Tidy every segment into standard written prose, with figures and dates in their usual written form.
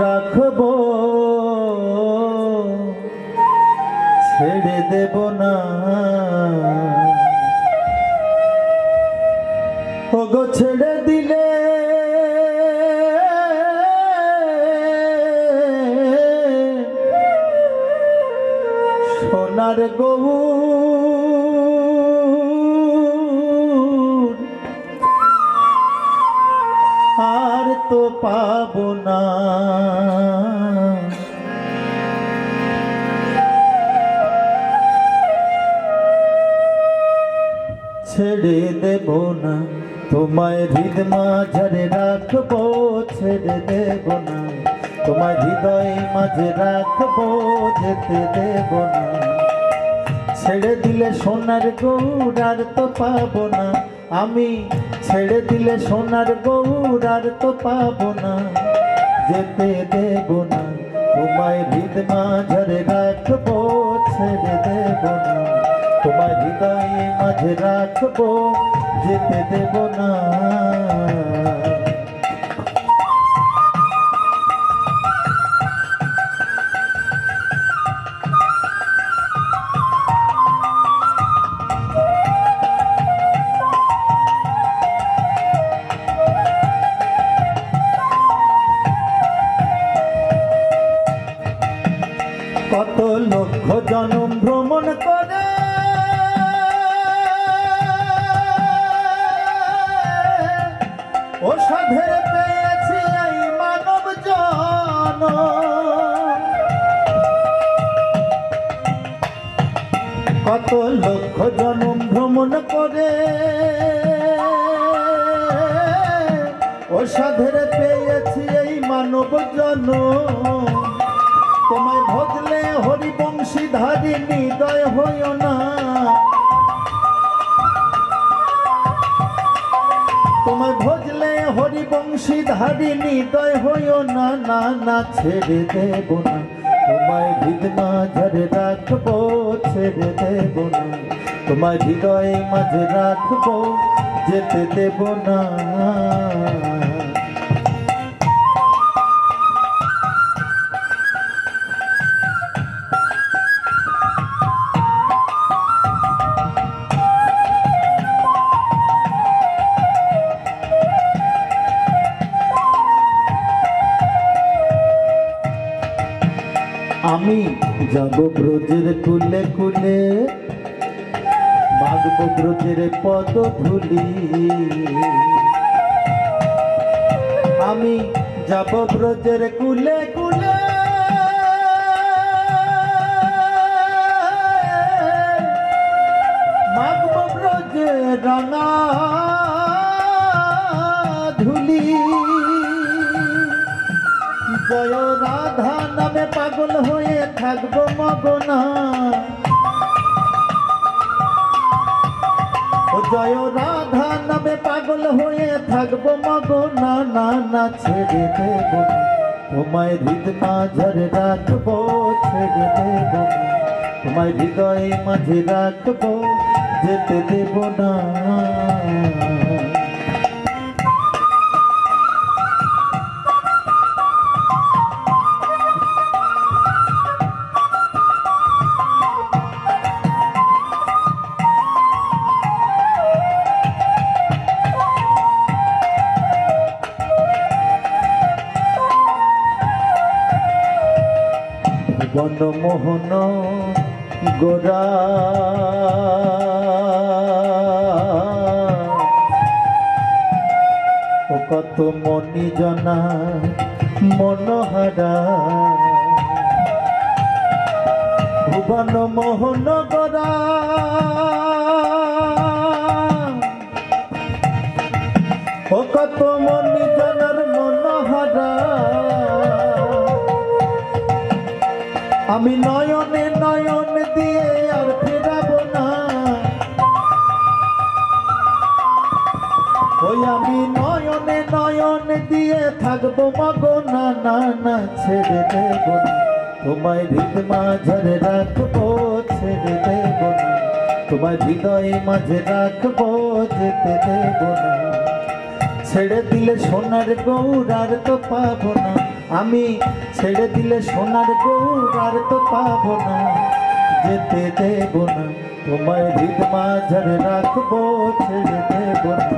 রাখবো, ছেড়ে দেব না। ওগো ছেড়ে দিলে সোনার গৌর আর তো পাবো না। ছেড়ে দেব না, তোমায় হৃদ মাঝে রাখবো, ছেড়ে দেব না। তোমায় হৃদয় মাঝে রাখবো, যেতে দেব না। ছেড়ে দিলে সোনার গৌর আর তো পাবো না। আমি ছেড়ে দিলে সোনার গৌর আর তো পাবো না, যেতে দেব না। তোমায় হৃদ মাঝে রাখবো, ছেড়ে দেব না। তোমায় হৃদয় মাঝে রাখবো, যেতে দেব না। কত লক্ষ জনম ভ্রমণ করে ও সাধের পেয়েছি এই মানব জনম। কত লক্ষ জনম ভ্রমণ করে ও সাধের পেয়েছি এই মানব জনম। তোমায় ভজলে হরিবংশী ধারী হৃদয় হইও না। তোমায় ভজলে হরিবংশী ধারী হৃদয় হইও না। না না ছেড়ে দেব না, তোমায় হৃদ মাঝে রাখবো, ছেড়ে দেব না। তোমায় হৃদয় মাঝে রাখবো, যেতে দেব না। আমি যাব ব্রজের কুলে কুলে, মাগব ব্রজের পদ ধুলি। আমি যাব ব্রজের কুলে কুলে, মাগব ব্রজের রাঙা ধুলি। জয় রাধা নামে পাগল হয়ে থাকবো মগনা। ও জয় রাধা নামে পাগল হয়ে থাকবো মগনা। না না ছেড়ে দেব না, তোমায় হৃদ মাঝে রাখবো, ছেড়ে দেব না। তোমায় হৃদয় মাঝে রাখবো, যেতে দেব না। বনমোহন গোরা ও কত মনি জনা মনোহারা। ভুবন মোহন গোরা ও কত মনি জনার মনোহারা। আমি নয়নে নয়ন দিয়ে আর ফেরাবো না। ওই আমি নয়নে নয়ন দিয়ে থাকবো মগনা। না না ছেড়ে দেব না, তোমায় হৃদ মাঝে রাখবো, ছেড়ে দেব না। তোমায় হৃদয় মাঝে রাখবো, যেতে দেব না। ছেড়ে দিলে সোনার গৌর আর তো পাবো না। আমি ছেড়ে দিলে সোনার গৌর আর তো পাবো না, যেতে দেব না তোমায় হৃদ মাঝে রাখবো, ছেড়ে দেব না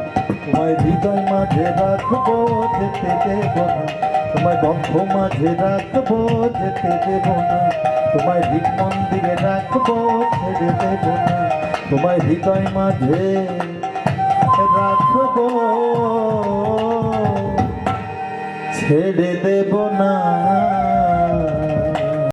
তোমায় হৃদয় মাঝে রাখবো, যেতে দেব না তোমায় বক্ষ মাঝে রাখবো, যেতে দেব না তোমায় হৃদ মন্দিরে রাখবো, ছেড়ে দেব না তোমায় হৃদয় মাঝে রাখবো, ছেড়ে দেব না।